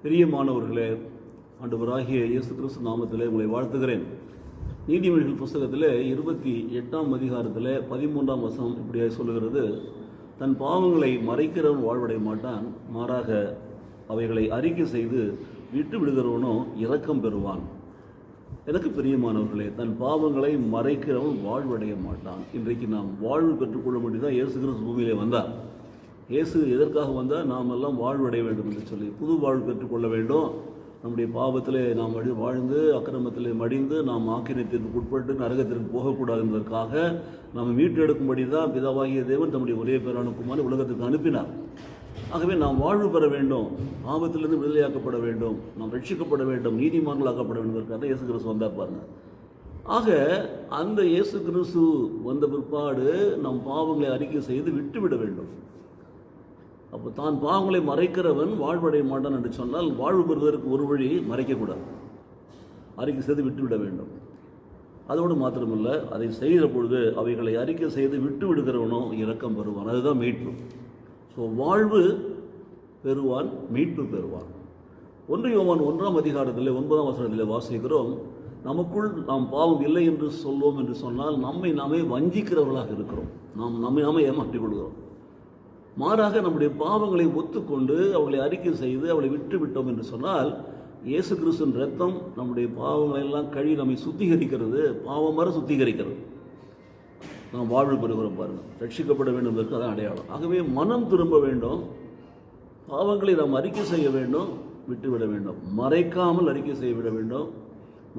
பிரியமானவர்களே, ஆண்டவராகிய இயேசு கிறிஸ்து நாமத்திலே உங்களை வாழ்த்துகிறேன். நீதிமொழிகள் புஸ்தகத்தில் 28ஆம் அதிகாரத்தில் 13ஆம் வசனம் இப்படியாக சொல்லுகிறது, தன் பாவங்களை மறைக்கிறவன் வாழ்வடைய மாட்டான், மாறாக அவைகளை அறிக்கை செய்து விட்டு விடுகிறவனோ இரக்கம் பெறுவான். எனக்கு பிரியமானவர்களே, தன் பாவங்களை மறைக்கிறவன் வாழ்வடைய மாட்டான். இன்றைக்கு நாம் வாழ்வு பெற்றுக்கொள்ள முடியுதான் இயேசு கிறிஸ்து பூமியிலே வந்தார். இயேசு எதற்காக வந்தால் நாம் எல்லாம் வாழ்வடைய வேண்டும் என்று சொல்லி புது வாழ்வு பெற்றுக்கொள்ள வேண்டும். நம்முடைய பாவத்திலே நாம் வாழ்ந்து அக்கிரமத்திலே மடிந்து நாம் ஆக்கிரத்திற்கு உட்பட்டு நரகத்திற்கு போகக்கூடாது என்பதற்காக நாம் மீட்டெடுக்கும்படி தான் பிதாவாகிய தேவன் தம்முடைய ஒரே பேரான குமாரனை உலகத்துக்கு அனுப்பினார். ஆகவே நாம் வாழ்வு பெற வேண்டும், பாவத்திலிருந்து விடுதலையாக்கப்பட வேண்டும், நாம் ரட்சிக்கப்பட வேண்டும், நீதிமான்களாக்கப்பட வேண்டும் என்பதற்காக இயேசு கிறிஸ்து வந்தார் பாருங்க. ஆக அந்த இயேசு கிறிஸ்து வந்த பிற்பாடு நம் பாவங்களை அறிக்கை செய்து விட்டுவிட வேண்டும். அப்போ தான் பாவங்களை மறைக்கிறவன் வாழ்வடைய மாட்டான் என்று சொன்னால், வாழ்வு பெறுவதற்கு ஒரு வழி மறைக்கக்கூடாது, அறிக்கை செய்து விட்டுவிட வேண்டும். அதோடு மாத்திரமில்லை, அதை செய்கிற பொழுது அவைகளை அறிக்கை செய்து விட்டு விடுகிறவனோ இரக்கம் பெறுவான். அதுதான் மீட்பு. ஸோ வாழ்வு பெறுவான், மீட்பு பெறுவான். 1 யோவான் 1ஆம் அதிகாரத்தில் 9ஆம் வசனத்தில் வாசிக்கிறோம், நமக்குள் நாம் பாவம் இல்லை என்று சொல்வோம் என்று சொன்னால் நம்மை நாமே வஞ்சிக்கிறவர்களாக இருக்கிறோம், நாம் நம்மை நாமே ஏமாற்றிக் கொள்கிறோம். மாறாக நம்முடைய பாவங்களை ஒத்துக்கொண்டு அவளை அறிக்கை செய்து அவளை விட்டு விட்டோம் என்று சொன்னால், இயேசு கிறிஸ்துவின் ரத்தம் நம்முடைய பாவங்களை எல்லாம் கழுவி நம்மை சுத்திகரிக்கிறது, பாவமர சுத்திகரிக்கிறது. நாம் வாழ்வு பெறுகிறோம் பாருங்கள். ரட்சிக்கப்பட வேண்டும் என்பதற்கு அதான் அடையாளம். ஆகவே மனம் திரும்ப வேண்டும், பாவங்களை நாம் அறிக்கை செய்ய வேண்டும், விட்டுவிட வேண்டும், மறைக்காமல் அறிக்கை செய்ய விட வேண்டும்.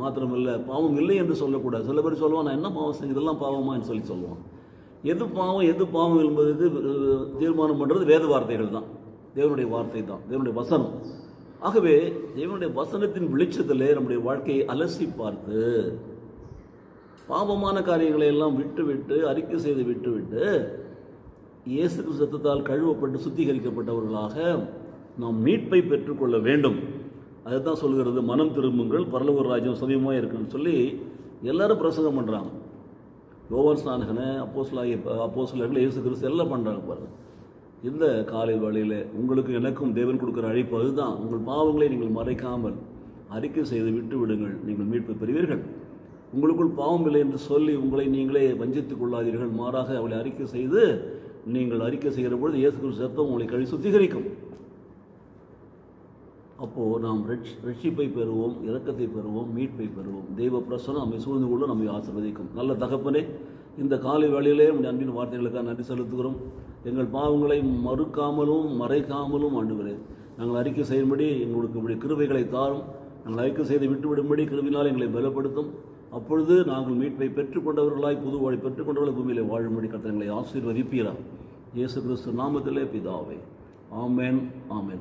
மாத்திரமில்லை, பாவம் இல்லை என்று சொல்லக்கூடாது. சில பேர் சொல்லுவான், நான் என்ன பாவம் செய்ய, இதெல்லாம் பாவமா என்று சொல்லுவான். எது பாவம் எது பாவம் என்பது தீர்மானம் பண்ணுறது வேத வார்த்தைகள் தான், தேவனுடைய வார்த்தை தான், தேவனுடைய வசனம். ஆகவே தேவனுடைய வசனத்தின் வெளிச்சத்திலே நம்முடைய வாழ்க்கையை அலசி பார்த்து பாவமான காரியங்களை எல்லாம் விட்டுவிட்டு அறிக்கை செய்து விட்டுவிட்டு இயேசு கிறிஸ்துவால் கழுவப்பட்டு சுத்திகரிக்கப்பட்டவர்களாக நாம் மீட்பை பெற்றுக்கொள்ள வேண்டும். அதுதான் சொல்கிறது, மனம் திரும்புங்கள், பரலோக ராஜ்யம் சமீபமாக இருக்குன்னு சொல்லி எல்லாரும் பிரசங்கம் பண்ணுறாங்க. யோவான் ஸ்நானகனை, அப்போஸ்தலர்கள், இயேசு கிறிஸ்து எல்லாம் பண்ணுறாங்க பாருங்கள். இந்த காலை வேளையில் உங்களுக்கு எனக்கும் தேவன் கொடுக்குற அழைப்பு அதுதான். உங்கள் பாவங்களை நீங்கள் மறைக்காமல் அறிக்கை செய்து விட்டு விடுங்கள், நீங்கள் மீட்பு பெறுவீர்கள். உங்களுக்குள் பாவம் இல்லை என்று சொல்லி உங்களை நீங்களே வஞ்சித்துக் கொள்ளாதீர்கள், மாறாக அவளை அறிக்கை செய்து நீங்கள் அறிக்கை செய்கிற பொழுது இயேசு கிறிஸ்து ரத்தம் உங்களை கழுவி சுத்திகரிக்கும். அப்போது நாம் ரட்சிப்பை பெறுவோம், இரக்கத்தை பெறுவோம், மீட்பை பெறுவோம். தெய்வ பிரசனம் நம்மை சூழ்ந்து கொள்ள நம்மை ஆசீர்வதிக்கும். நல்ல தகப்பனே, இந்த காலை வேளையிலே நம்முடைய அன்பின் வார்த்தைகளுக்காக நன்றி செலுத்துகிறோம். எங்கள் பாவங்களை மறுக்காமலும் மறைக்காமலும் ஆண்டவரே நாங்கள் அறிக்கை செய்யும்படி எங்களுக்கு உங்களுடைய கிருபைகளை தாரும். நாங்கள் அறிக்கை செய்து விட்டுவிடும்படி கிருபினால் எங்களை பலப்படுத்தும். அப்பொழுது நாங்கள் மீட்பை பெற்றுக்கொண்டவர்களாய் புது வாழ்வை பெற்றுக்கொண்டவர்கள் பூமியிலே வாழும்படி கர்த்தர் எங்களை ஆசீர்வதிப்பீராக. இயேசு கிறிஸ்து நாமத்திலே பிதாவே, ஆமென், ஆமென்.